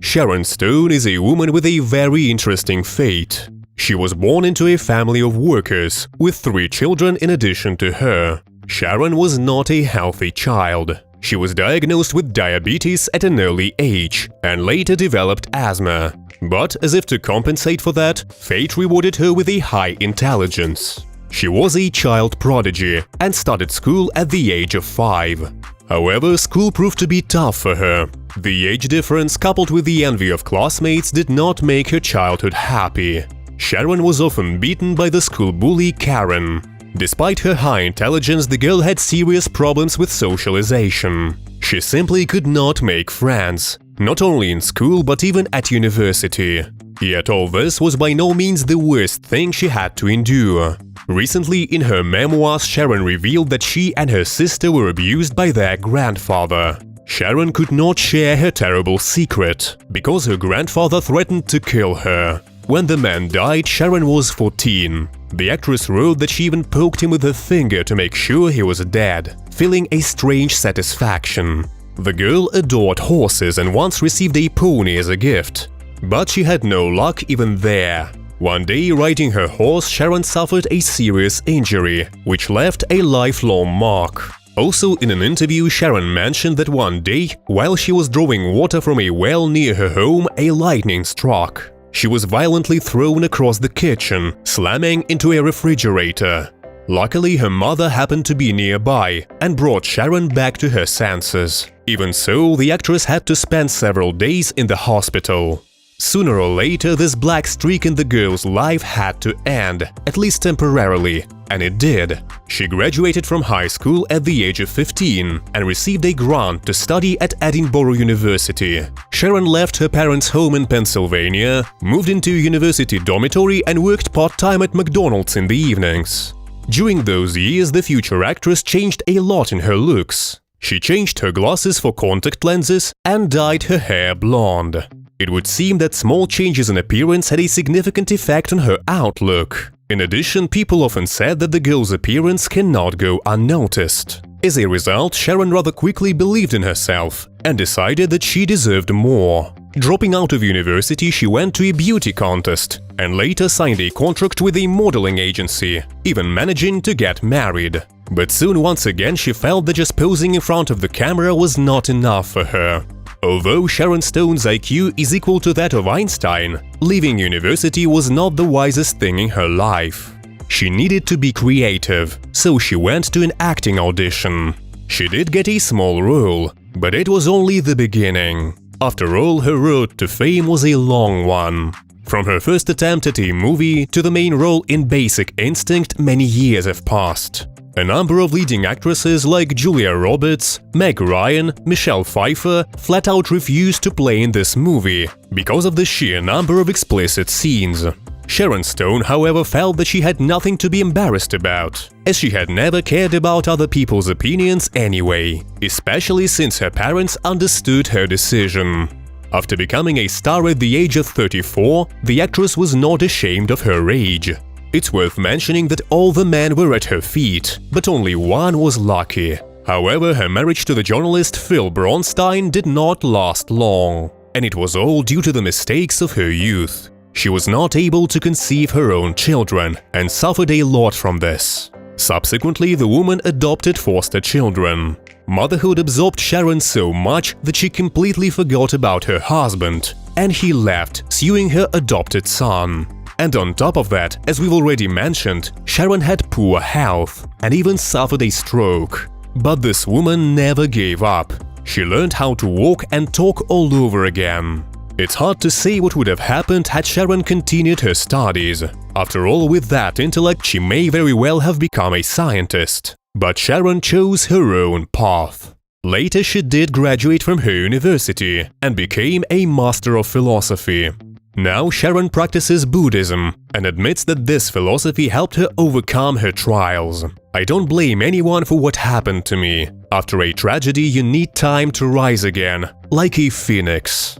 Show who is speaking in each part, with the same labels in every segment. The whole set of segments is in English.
Speaker 1: Sharon Stone is a woman with a very interesting fate. She was born into a family of workers, with 3 children in addition to her. Sharon was not a healthy child. She was diagnosed with diabetes at an early age and later developed asthma. But as if to compensate for that, fate rewarded her with a high intelligence. She was a child prodigy and started school at the age of 5. However, school proved to be tough for her. The age difference coupled with the envy of classmates did not make her childhood happy. Sharon was often beaten by the school bully Karen. Despite her high intelligence, the girl had serious problems with socialization. She simply could not make friends, not only in school but even at university. Yet all this was by no means the worst thing she had to endure. Recently, in her memoirs, Sharon revealed that she and her sister were abused by their grandfather. Sharon could not share her terrible secret, because her grandfather threatened to kill her. When the man died, Sharon was 14. The actress wrote that she even poked him with her finger to make sure he was dead, feeling a strange satisfaction. The girl adored horses and once received a pony as a gift. But she had no luck even there. One day, riding her horse, Sharon suffered a serious injury, which left a lifelong mark. Also, in an interview, Sharon mentioned that one day, while she was drawing water from a well near her home, a lightning struck. She was violently thrown across the kitchen, slamming into a refrigerator. Luckily, her mother happened to be nearby and brought Sharon back to her senses. Even so, the actress had to spend several days in the hospital. Sooner or later, this black streak in the girl's life had to end, at least temporarily, and it did. She graduated from high school at the age of 15 and received a grant to study at Edinburgh University. Sharon left her parents' home in Pennsylvania, moved into a university dormitory and worked part-time at McDonald's in the evenings. During those years, the future actress changed a lot in her looks. She changed her glasses for contact lenses and dyed her hair blonde. It would seem that small changes in appearance had a significant effect on her outlook. In addition, people often said that the girl's appearance cannot go unnoticed. As a result, Sharon rather quickly believed in herself and decided that she deserved more. Dropping out of university, she went to a beauty contest and later signed a contract with a modeling agency, even managing to get married. But soon once again she felt that just posing in front of the camera was not enough for her. Although Sharon Stone's IQ is equal to that of Einstein, leaving university was not the wisest thing in her life. She needed to be creative, so she went to an acting audition. She did get a small role, but it was only the beginning. After all, her road to fame was a long one. From her first attempt at a movie to the main role in Basic Instinct, many years have passed. A number of leading actresses like Julia Roberts, Meg Ryan, Michelle Pfeiffer flat out refused to play in this movie because of the sheer number of explicit scenes. Sharon Stone, however, felt that she had nothing to be embarrassed about, as she had never cared about other people's opinions anyway, especially since her parents understood her decision. After becoming a star at the age of 34, the actress was not ashamed of her age. It's worth mentioning that all the men were at her feet, but only one was lucky. However, her marriage to the journalist Phil Bronstein did not last long, and it was all due to the mistakes of her youth. She was not able to conceive her own children and suffered a lot from this. Subsequently, the woman adopted foster children. Motherhood absorbed Sharon so much that she completely forgot about her husband, and he left, suing her adopted son. And on top of that, as we've already mentioned, Sharon had poor health and even suffered a stroke. But this woman never gave up. She learned how to walk and talk all over again. It's hard to say what would have happened had Sharon continued her studies. After all, with that intellect, she may very well have become a scientist. But Sharon chose her own path. Later, she did graduate from her university and became a Master of Philosophy. Now Sharon practices Buddhism and admits that this philosophy helped her overcome her trials. I don't blame anyone for what happened to me. After a tragedy, you need time to rise again, like a phoenix.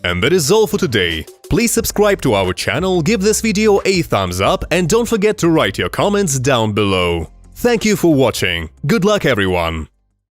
Speaker 1: And that is all for today. Please subscribe to our channel, give this video a thumbs up, and don't forget to write your comments down below. Thank you for watching. Good luck, everyone!